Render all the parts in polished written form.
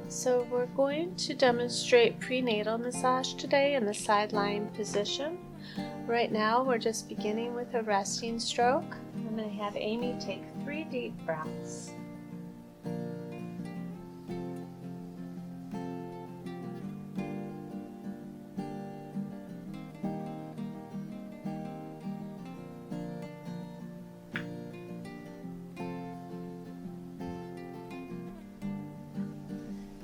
So we're going to demonstrate prenatal massage today in the side lying position. Right now we're just beginning with a resting stroke. I'm going to have Amy take 3 deep breaths.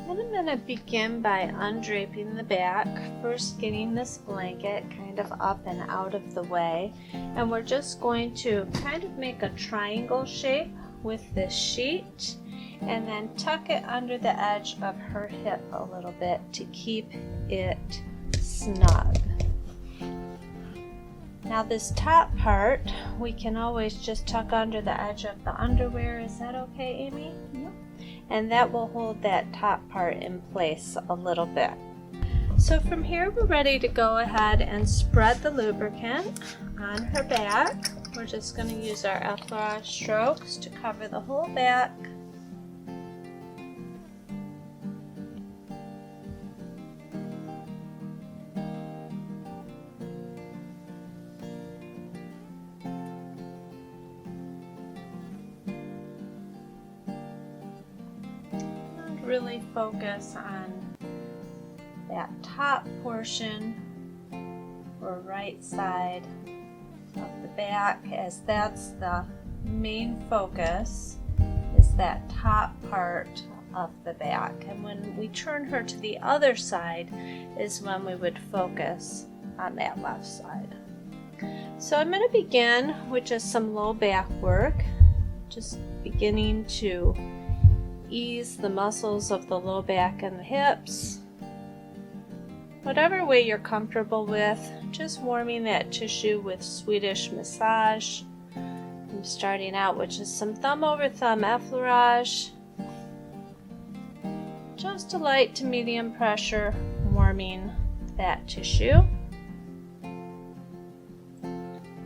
And I'm going to begin by undraping the back, first getting this blanket kind of up and out of the way. And we're just going to kind of make a triangle shape with this sheet and then tuck it under the edge of her hip a little bit to keep it snug. Now this top part, we can always just tuck under the edge of the underwear. Is that okay, Amy? Yep. And that will hold that top part in place a little bit. So from here we're ready to go ahead and spread the lubricant on her back. We're just going to use our effleurage strokes to cover the whole back. Really focus on that top portion or right side of the back, as that's the main focus, is that top part of the back. And when we turn her to the other side is when we would focus on that left side. So I'm going to begin with just some low back work, just beginning to ease the muscles of the low back and the hips. Whatever way you're comfortable with, just warming that tissue with Swedish massage. I'm starting out with just some thumb over thumb effleurage. Just a light to medium pressure, warming that tissue.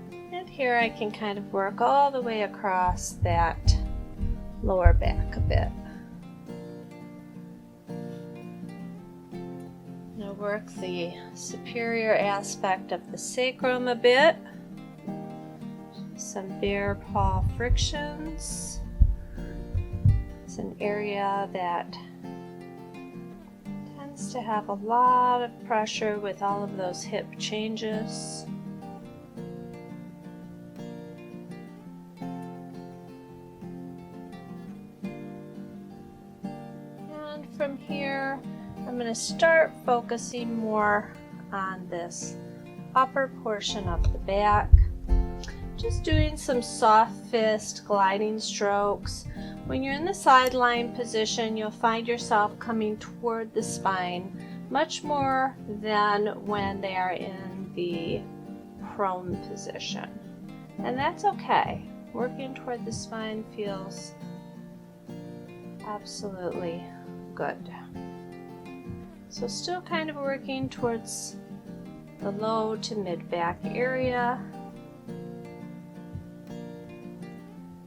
And here I can kind of work all the way across that lower back a bit. Work the superior aspect of the sacrum a bit. Some bare paw frictions. It's an area that tends to have a lot of pressure with all of those hip changes. And from here, I'm going to start focusing more on this upper portion of the back. Just doing some soft fist gliding strokes. When you're in the side lying position, you'll find yourself coming toward the spine much more than when they are in the prone position. And that's okay. Working toward the spine feels absolutely good. So still kind of working towards the low to mid back area.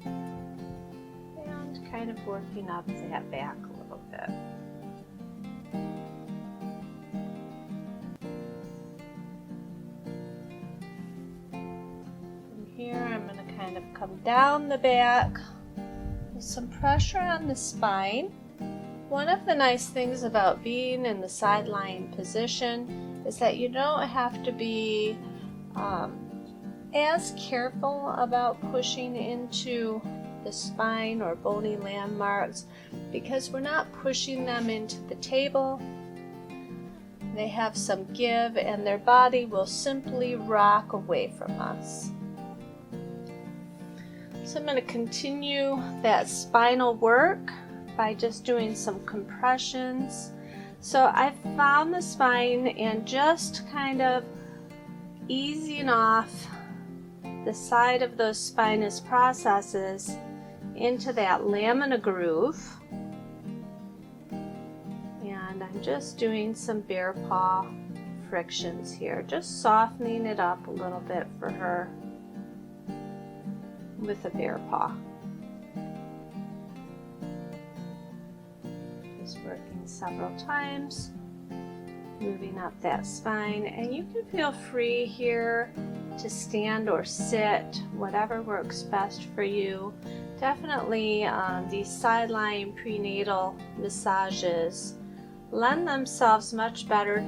And kind of working up that back a little bit. From here I'm going to kind of come down the back with some pressure on the spine. One of the nice things about being in the side lying position is that you don't have to be as careful about pushing into the spine or bony landmarks, because we're not pushing them into the table. They have some give and their body will simply rock away from us. So I'm going to continue that spinal work by just doing some compressions. So I found the spine and just kind of easing off the side of those spinous processes into that lamina groove. And I'm just doing some bare paw frictions here, just softening it up a little bit for her with a bare paw. Just work working several times, moving up that spine, and you can feel free here to stand or sit, whatever works best for you. Definitely these sideline prenatal massages lend themselves much better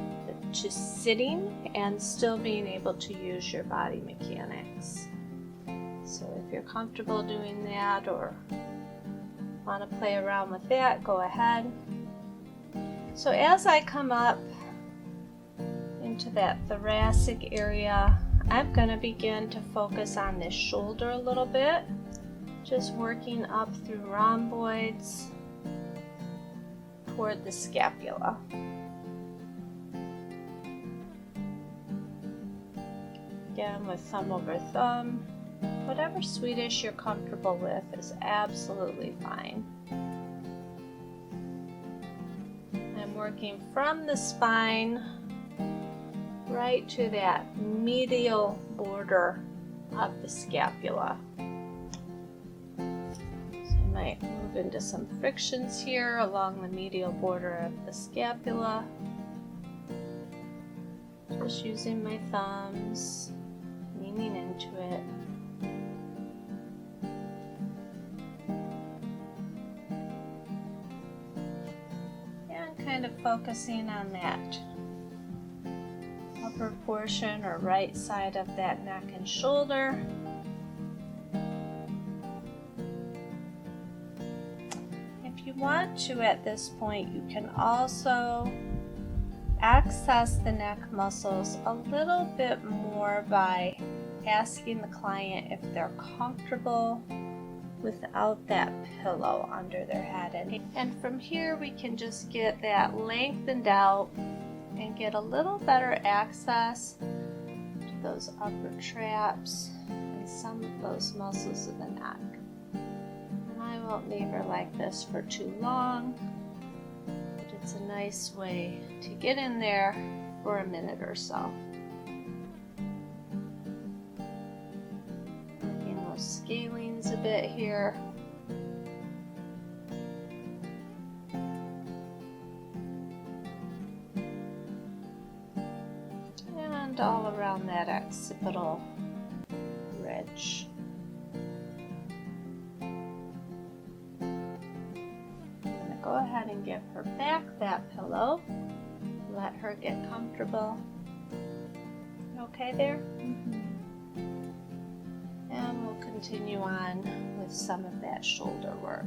to sitting and still being able to use your body mechanics. So if you're comfortable doing that or want to play around with that, go ahead. So as I come up into that thoracic area, I'm going to begin to focus on this shoulder a little bit, just working up through rhomboids toward the scapula. Again, with thumb over thumb. Whatever Swedish you're comfortable with is absolutely fine. I'm working from the spine right to that medial border of the scapula. So I might move into some frictions here along the medial border of the scapula. Just using my thumbs, leaning into it. And kind of focusing on that upper portion or right side of that neck and shoulder. If you want to at this point, you can also access the neck muscles a little bit more by asking the client if they're comfortable without that pillow under their head. And from here we can just get that lengthened out and get a little better access to those upper traps and some of those muscles of the neck. And I won't leave her like this for too long, but it's a nice way to get in there for a minute or so. Working those scalenes a bit here. And all around that occipital ridge. I'm going to go ahead and give her back that pillow. Let her get comfortable. Okay there? And we'll continue on with some of that shoulder work.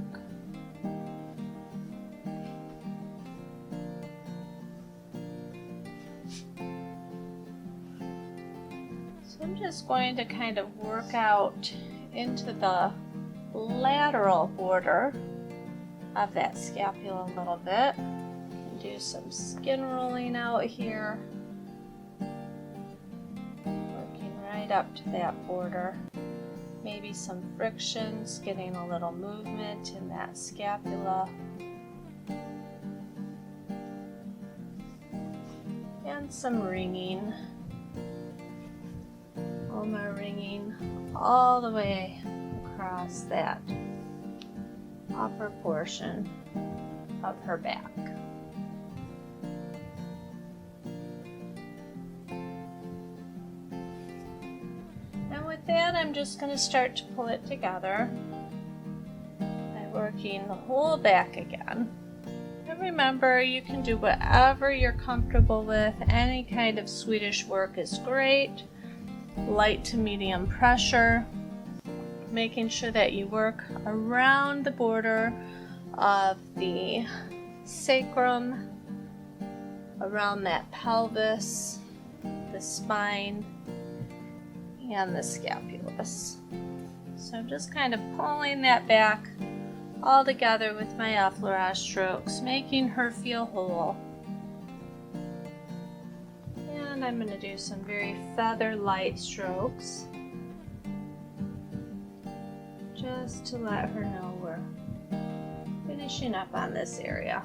So I'm just going to kind of work out into the lateral border of that scapula a little bit. And do some skin rolling out here. Working right up to that border. Maybe some frictions, getting a little movement in that scapula. And some ringing. Ulnar ringing all the way across that upper portion of her back. And with that, I'm just going to start to pull it together by working the whole back again. And remember, you can do whatever you're comfortable with. Any kind of Swedish work is great. Light to medium pressure, making sure that you work around the border of the sacrum, around that pelvis, the spine, and the scapulus. So I'm just kind of pulling that back all together with my effleurage strokes, making her feel whole. And I'm going to do some very feather light strokes just to let her know we're finishing up on this area.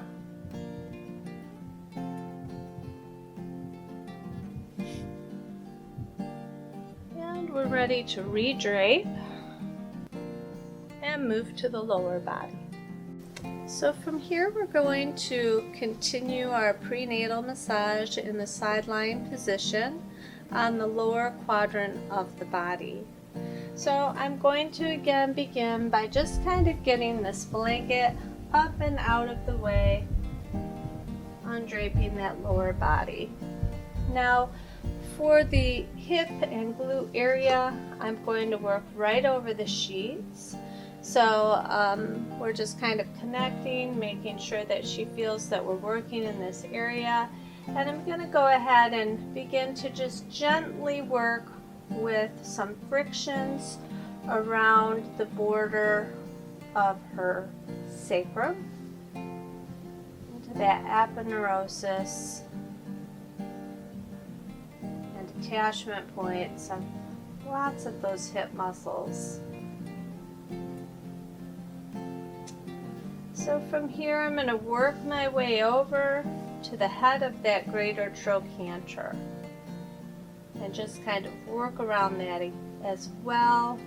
And we're ready to redrape and move to the lower body. So from here we're going to continue our prenatal massage in the side lying position on the lower quadrant of the body. So I'm going to again begin by just kind of getting this blanket up and out of the way, undraping that lower body. Now for the hip and glute area, I'm going to work right over the sheets. So we're just kind of connecting, making sure that she feels that we're working in this area. And I'm going to go ahead and begin to just gently work with some frictions around the border of her sacrum into that aponeurosis and attachment points of lots of those hip muscles. So from here I'm going to work my way over to the head of that greater trochanter and just kind of work around that as well.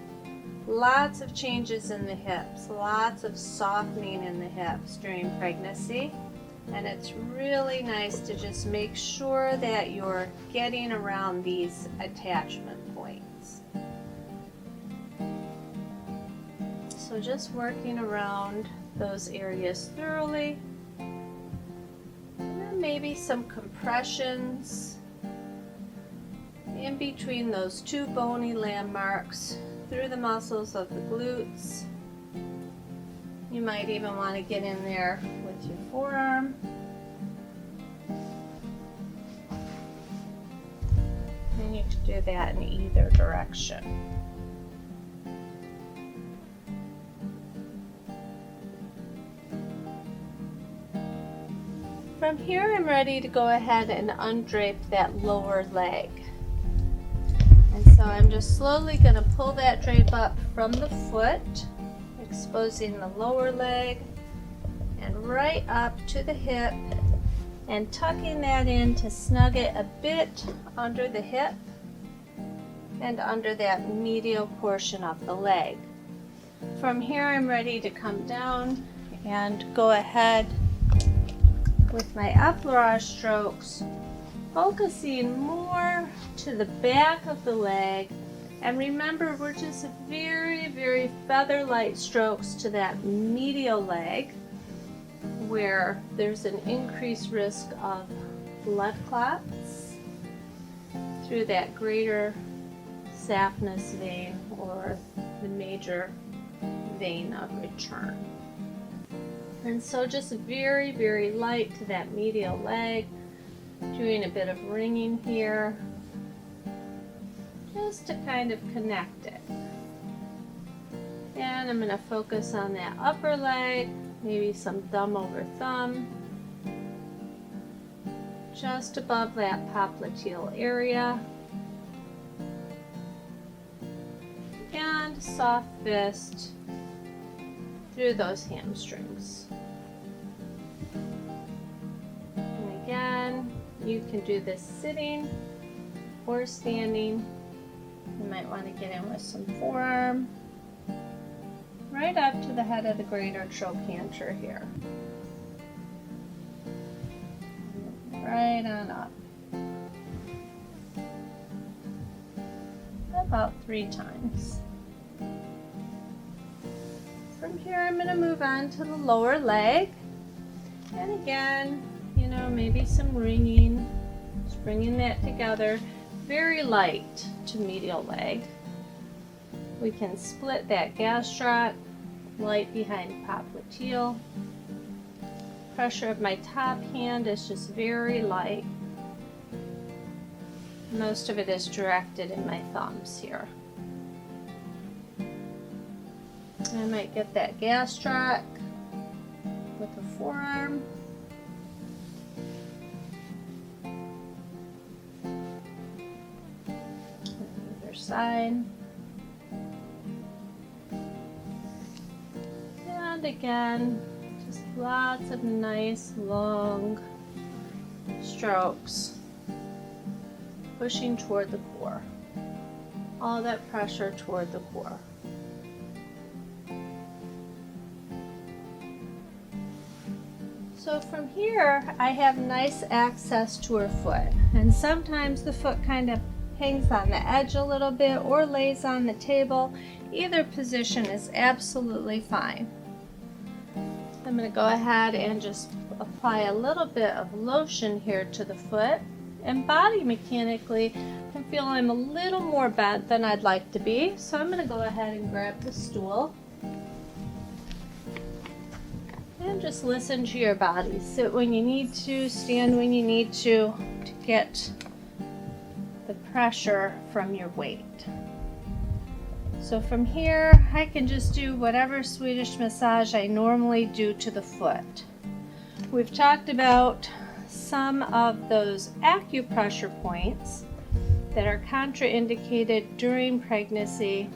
Lots of changes in the hips, lots of softening in the hips during pregnancy, and it's really nice to just make sure that you're getting around these attachment points. So just working around those areas thoroughly, and then maybe some compressions in between those two bony landmarks through the muscles of the glutes. You might even want to get in there with your forearm. And you can do that in either direction. From here, I'm ready to go ahead and undrape that lower leg. And so I'm just slowly going to pull that drape up from the foot, exposing the lower leg, and right up to the hip, and tucking that in to snug it a bit under the hip and under that medial portion of the leg. From here, I'm ready to come down and go ahead with my effleurage strokes, focusing more to the back of the leg. And remember, we're just very, very feather-light strokes to that medial leg where there's an increased risk of blood clots through that greater saphenous vein or the major vein of return. And so just very, very light to that medial leg, doing a bit of ringing here, just to kind of connect it. And I'm going to focus on that upper leg, maybe some thumb over thumb, just above that popliteal area. And soft fist through those hamstrings. And again, you can do this sitting or standing. You might want to get in with some forearm right up to the head of the greater trochanter here. Right on up. About 3 times. From here, I'm going to move on to the lower leg. And again, you know, maybe some ringing, just bringing that together. Very light to medial leg. We can split that gastroc, light behind popliteal. Pressure of my top hand is just very light. Most of it is directed in my thumbs here. I might get that gastroc with the forearm. Either side. And again, just lots of nice long strokes pushing toward the core. All that pressure toward the core. So from here, I have nice access to her foot, and sometimes the foot kind of hangs on the edge a little bit or lays on the table. Either position is absolutely fine. I'm going to go ahead and just apply a little bit of lotion here to the foot, and body mechanically I feel I'm a little more bent than I'd like to be, so I'm going to go ahead and grab the stool and just listen to your body. Sit when you need to, stand when you need to get the pressure from your weight. So from here, I can just do whatever Swedish massage I normally do to the foot. We've talked about some of those acupressure points that are contraindicated during pregnancy,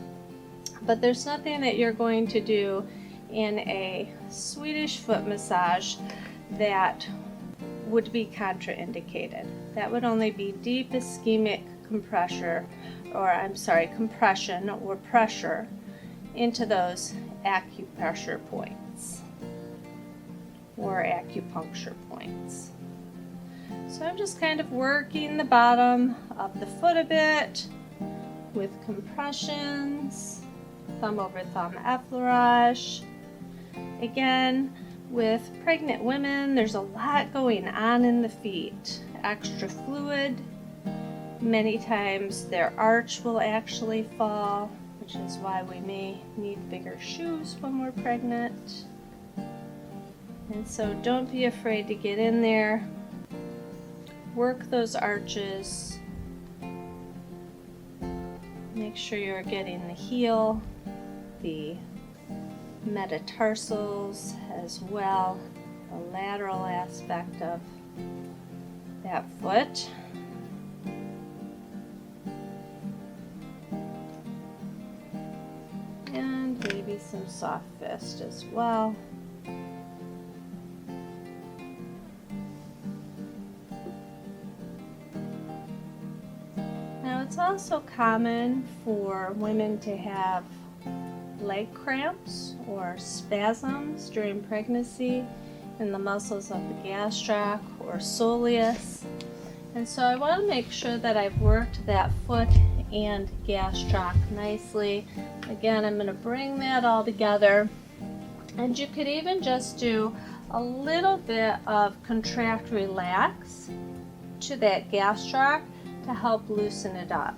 but there's nothing that you're going to do in a Swedish foot massage that would be contraindicated. That would only be deep ischemic compression or pressure into those acupressure points or acupuncture points. So I'm just kind of working the bottom of the foot a bit with compressions, thumb over thumb effleurage. Again, with pregnant women, there's a lot going on in the feet. Extra fluid. Many times their arch will actually fall, which is why we may need bigger shoes when we're pregnant. And so don't be afraid to get in there. Work those arches. Make sure you're getting the heel, the metatarsals as well, the lateral aspect of that foot. And maybe some soft fist as well. Now it's also common for women to have leg cramps or spasms during pregnancy in the muscles of the gastroc or soleus. And so I want to make sure that I've worked that foot and gastroc nicely. Again, I'm going to bring that all together. And you could even just do a little bit of contract relax to that gastroc to help loosen it up.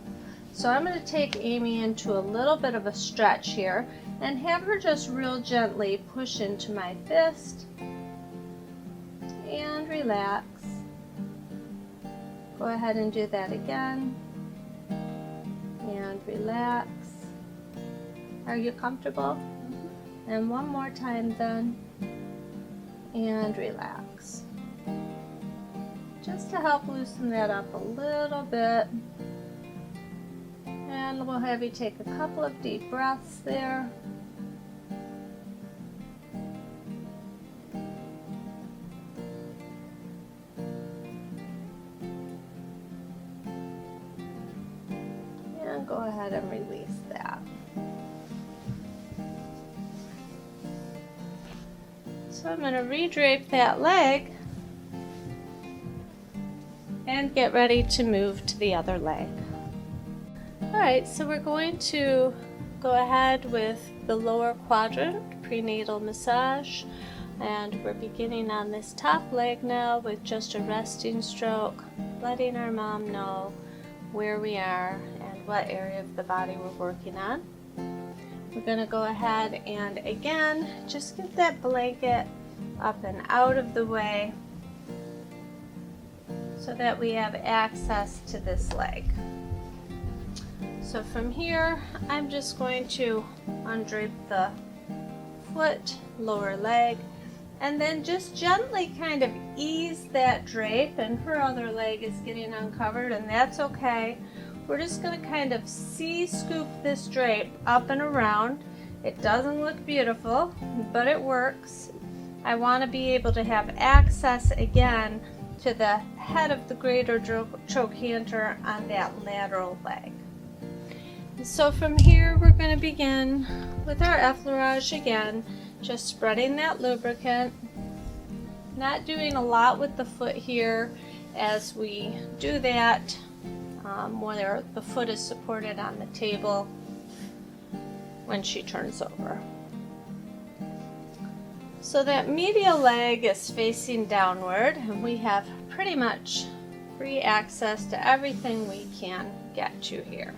So I'm going to take Amy into a little bit of a stretch here and have her just real gently push into my fist and relax. Go ahead and do that again and relax. Are you comfortable? Mm-hmm. And one more time then and relax. Just to help loosen that up a little bit. And we'll have you take a couple of deep breaths there. And go ahead and release that. So I'm going to redrape that leg and get ready to move to the other leg. Alright, so we're going to go ahead with the lower quadrant prenatal massage, and we're beginning on this top leg now with just a resting stroke, letting our mom know where we are and what area of the body we're working on. We're going to go ahead and again just get that blanket up and out of the way so that we have access to this leg. So from here, I'm just going to undrape the foot, lower leg, and then just gently kind of ease that drape, and her other leg is getting uncovered, and that's okay. We're just going to kind of scoop this drape up and around. It doesn't look beautiful, but it works. I want to be able to have access again to the head of the greater trochanter on that lateral leg. So from here, we're going to begin with our effleurage again, just spreading that lubricant Not doing a lot with the foot here as we do that, where the foot is supported on the table when she turns over. So that medial leg is facing downward, and we have pretty much free access to everything we can get to here.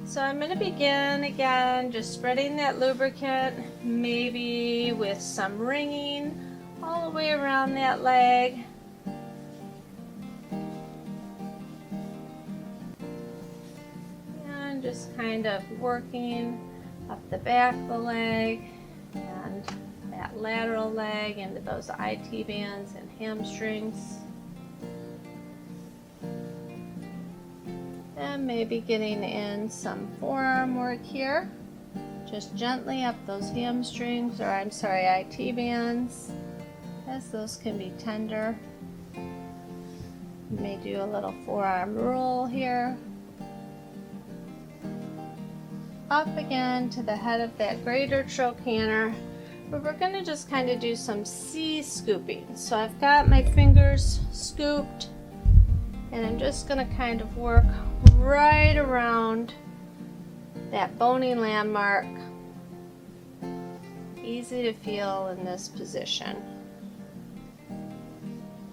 So I'm going to begin again just spreading that lubricant, maybe with some ringing all the way around that leg. And just kind of working up the back of the leg and that lateral leg into those IT bands and hamstrings. And maybe getting in some forearm work here. Just gently up those hamstrings, or I'm sorry, IT bands, as those can be tender. You may do a little forearm roll here. Up again to the head of that greater trochanter, but we're going to just kind of do some C scooping. So I've got my fingers scooped, and I'm just going to kind of work right around that bony landmark. Easy to feel in this position.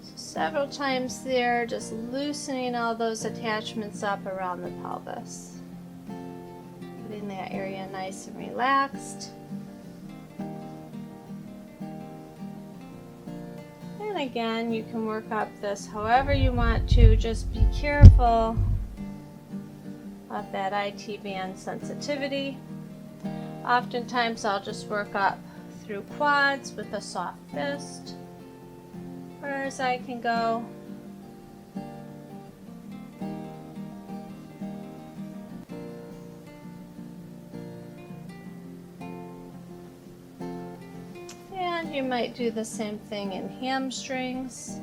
So several times there, just loosening all those attachments up around the pelvis. Getting that area nice and relaxed. And again, you can work up this however you want to. Just be careful of that IT band sensitivity. Oftentimes I'll just work up through quads with a soft fist, or as I can go. And you might do the same thing in hamstrings.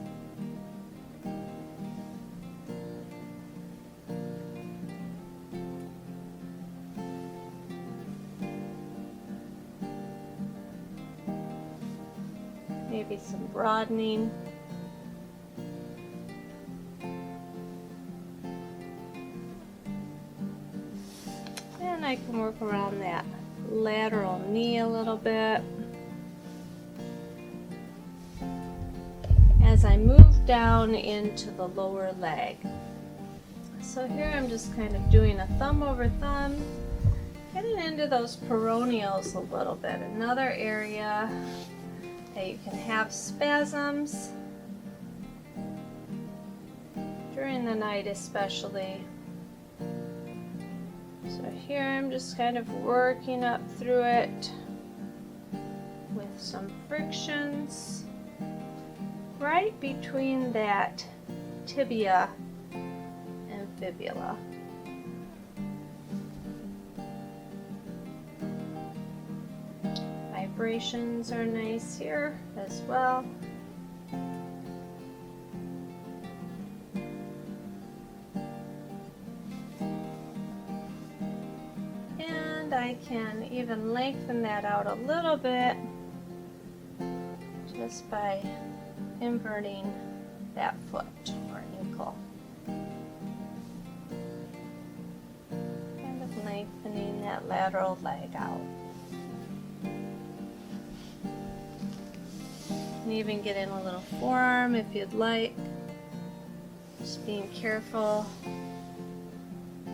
Maybe some broadening. And I can work around that lateral knee a little bit. As I move down into the lower leg. So here I'm just kind of doing a thumb over thumb, getting into those peroneals a little bit. Another area that you can have spasms during the night especially. So here I'm just kind of working up through it with some frictions right between that tibia and fibula. Vibrations are nice here as well. And I can even lengthen that out a little bit just by inverting that foot or ankle. Kind of lengthening that lateral leg out. And even get in a little forearm if you'd like. Just being careful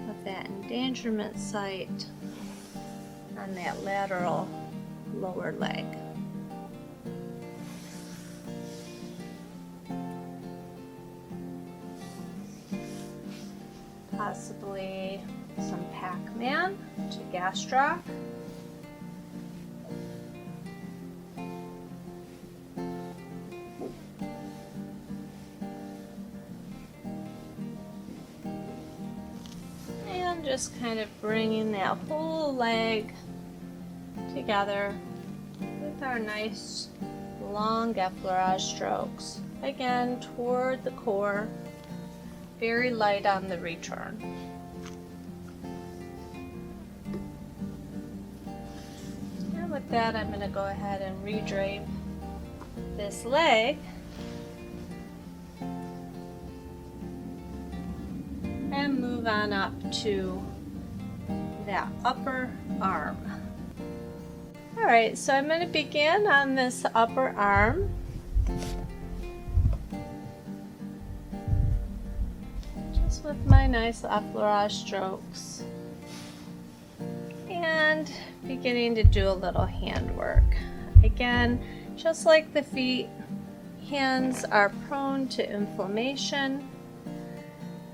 of that endangerment site on that lateral lower leg. Possibly some Pac-Man to gastroc. And just kind of bringing that whole leg together with our nice long effleurage strokes. Again, toward the core. Very light on the return. And with that, I'm going to go ahead and redrape this leg. And move on up to that upper arm. All right, so I'm going to begin on this upper arm. Just with my nice effleurage strokes. And beginning to do a little hand work. Again, just like the feet, hands are prone to inflammation.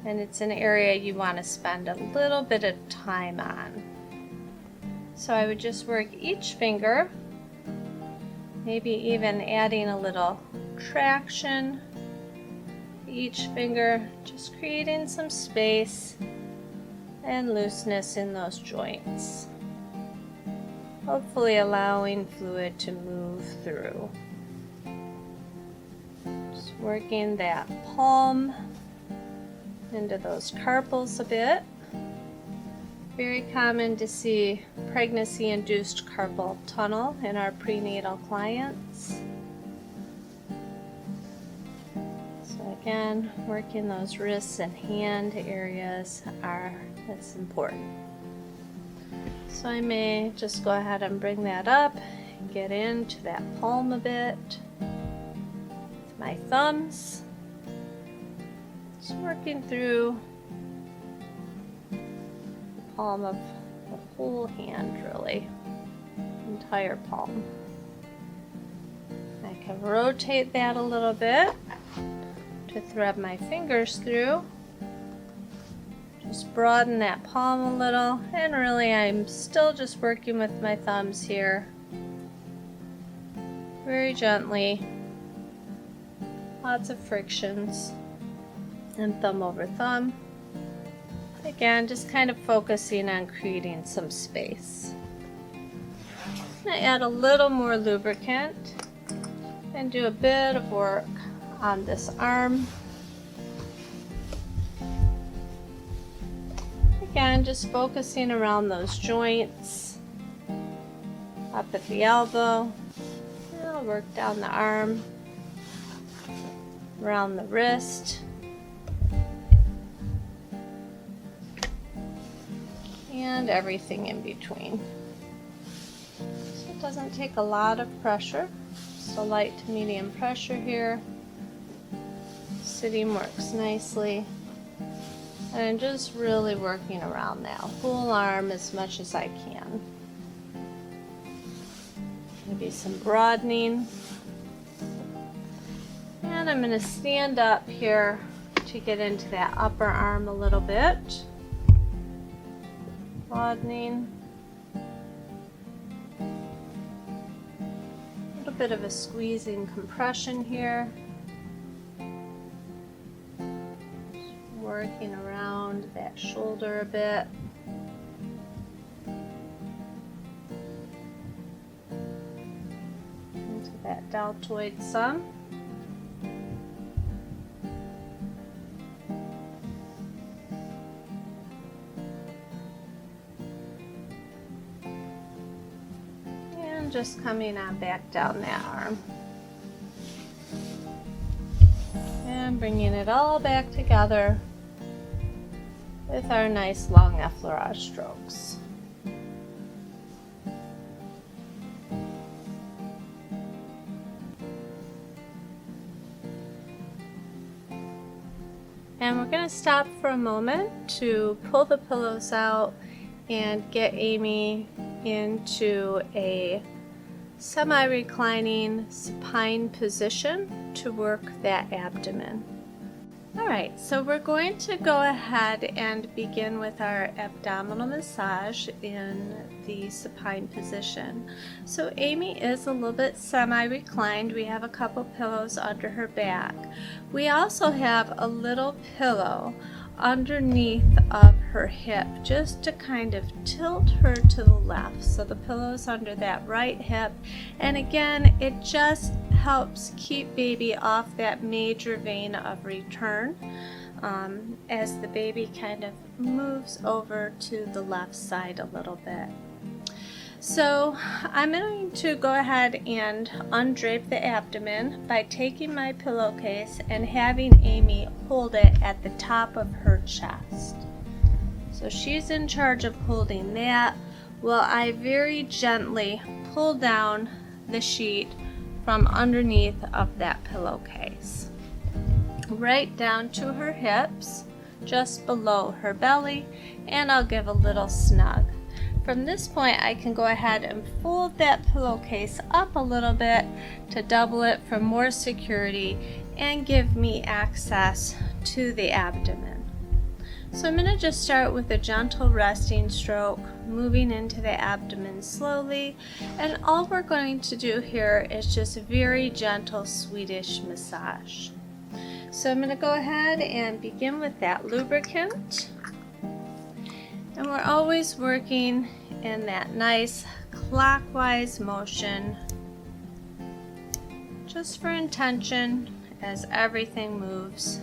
And it's an area you want to spend a little bit of time on. So I would just work each finger, maybe even adding a little traction to each finger, just creating some space and looseness in those joints. Hopefully allowing fluid to move through. Just working that palm into those carpals a bit. Very common to see pregnancy-induced carpal tunnel in our prenatal clients. So again, working those wrists and hand areas that's important. So I may just go ahead and bring that up and get into that palm a bit with my thumbs. Just working through the palm of the whole hand, really, entire palm. I can rotate that a little bit to thread my fingers through. Just broaden that palm a little, and really I'm still just working with my thumbs here, very gently, lots of frictions. And thumb over thumb. Again, just kind of focusing on creating some space. I'm going to add a little more lubricant and do a bit of work on this arm. Again, just focusing around those joints, up at the elbow. I'll work down the arm, around the wrist. And everything in between. So it doesn't take a lot of pressure, so light to medium pressure here. Sitting works nicely. And I'm just really working around that whole arm as much as I can. Maybe some broadening. And I'm going to stand up here to get into that upper arm a little bit. Broadening. A little bit of a squeezing compression here. Just working around that shoulder a bit. Into that deltoid some. Just coming on back down that arm and bringing it all back together with our nice long effleurage strokes. And we're going to stop for a moment to pull the pillows out and get Amy into a semi-reclining supine position to work that abdomen. Alright, so we're going to go ahead and begin with our abdominal massage in the supine position. So Amy is a little bit semi-reclined. We have a couple pillows under her back. We also have a little pillow underneath of her hip just to kind of tilt her to the left. So the pillow's under that right hip, and again it just helps keep baby off that major vein of return as the baby kind of moves over to the left side a little bit. So I'm going to go ahead and undrape the abdomen by taking my pillowcase and having Amy hold it at the top of her chest. So she's in charge of holding that while I very gently pull down the sheet from underneath of that pillowcase, right down to her hips, just below her belly, and I'll give a little snug. From this point, I can go ahead and fold that pillowcase up a little bit to double it for more security and give me access to the abdomen. So I'm going to just start with a gentle resting stroke, moving into the abdomen slowly, and all we're going to do here is just a very gentle Swedish massage. So I'm going to go ahead and begin with that lubricant. And we're always working in that nice clockwise motion, just for intention as everything moves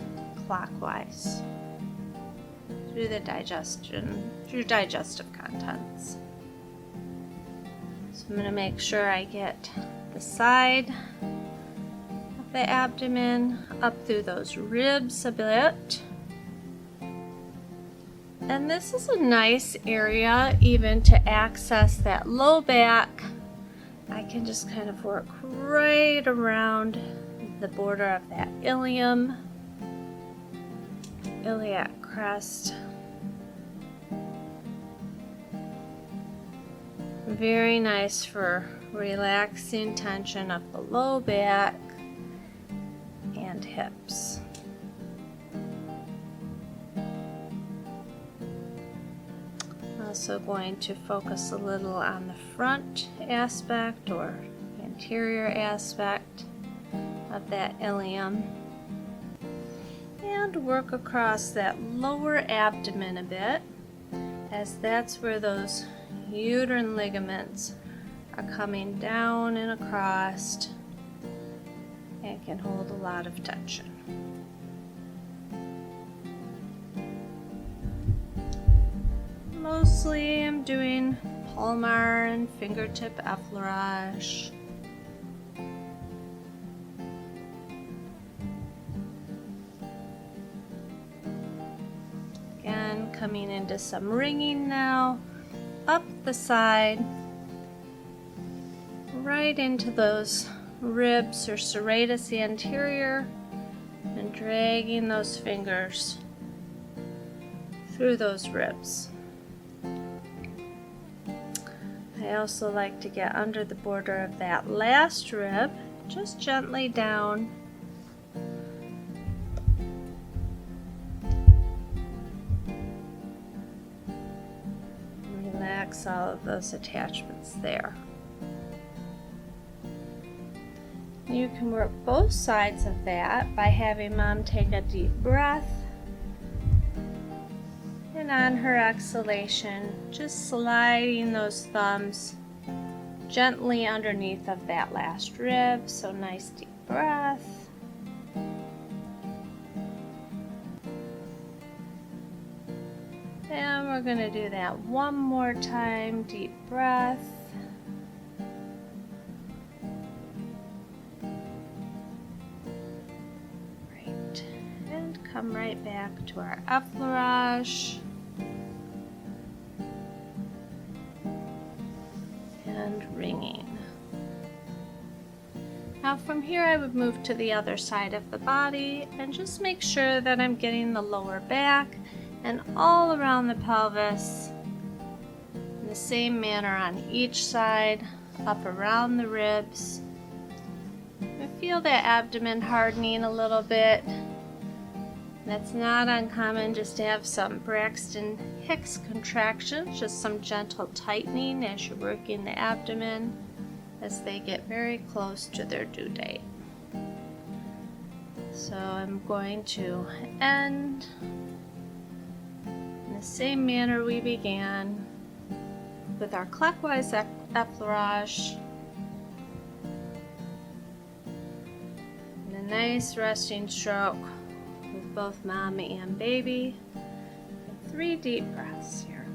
clockwise through the digestive contents. So I'm going to make sure I get the side of the abdomen up through those ribs a bit. And this is a nice area even to access that low back. I can just kind of work right around the border of that iliac crest. Very nice for relaxing tension of the low back and hips. Also going to focus a little on the front aspect or anterior aspect of that ilium, and work across that lower abdomen a bit, as that's where those uterine ligaments are coming down and across and can hold a lot of tension. Mostly I'm doing palmar and fingertip effleurage. Again, coming into some ringing now, up the side, right into those ribs or serratus anterior, and dragging those fingers through those ribs. I also like to get under the border of that last rib, just gently down. Relax all of those attachments there. You can work both sides of that by having Mom take a deep breath. And on her exhalation, just sliding those thumbs gently underneath of that last rib. So nice deep breath. And we're going to do that one more time. Deep breath. Right. And come right back to our effleurage. Ringing. Now from here I would move to the other side of the body and just make sure that I'm getting the lower back and all around the pelvis in the same manner on each side, up around the ribs. I feel that abdomen hardening a little bit. That's not uncommon, just to have some Braxton Hicks contractions, just some gentle tightening as you're working the abdomen as they get very close to their due date. So I'm going to end in the same manner we began, with our clockwise effleurage and a nice resting stroke with both mom and baby. And 3 deep breaths here.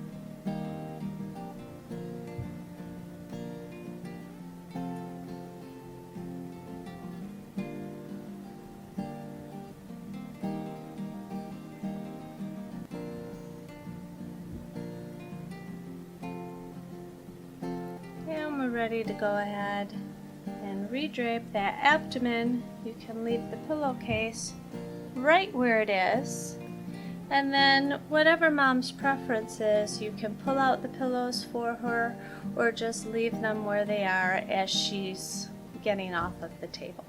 we're ready to go ahead and redrape that abdomen. You can leave the pillowcase right where it is. And then whatever mom's preference is, you can pull out the pillows for her or just leave them where they are as she's getting off of the table.